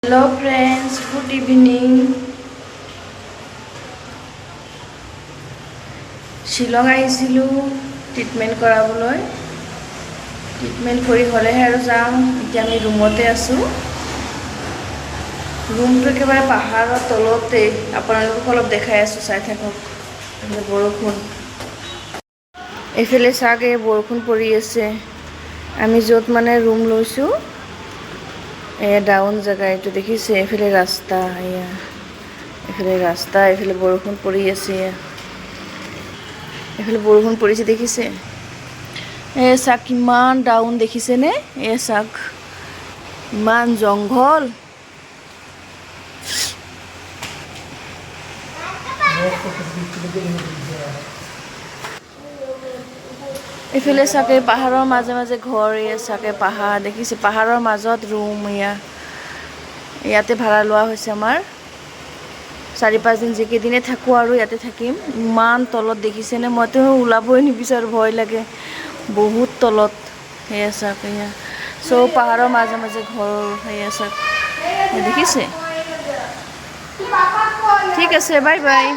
Hello friends, good evening. Shillong আইছিলো treatment কৰাবলৈ treatment কৰি হলেহে আৰু যাম এতিয়া আমি ৰুমতে আছো ৰুমটো একেবাৰে পাহাৰৰ তলতে আপোনালোকক অলপ দেখাই আছো চাই থাকক বৰষুণ এফালে চাগে বৰষুণ পৰি আছে আমি যত মানে ৰুম লৈছো এয়া ডাউন জায়গা এইটো দেখিছে এফালে ৰাস্তা এফালে বৰষুণ পৰি আছে এফালে বৰষুণ পৰিছে দেখিছে চাক কিমান ডাউন দেখিছে নে চাক ইমান জংঘল এফালে চাকে পাহাৰৰ মাজে মাজে ঘৰ চাকে পাহাৰ দেখিছে পাহাৰৰ মাজত ৰুম ইয়াতে ভাড়া লোৱা হৈছে আমাৰ 4-5 দিন যেকেদিনে থাকো আৰু ইয়াতে থাকিম ইমান তলত দেখিছে নে মইতো ওলাবই নিবিচাৰো ভয় লাগে বহুত তলত চাক সব পাহাৰৰ মাজে মাজে ঘৰ চাক দেখিছে ঠিক আছে বাই বাই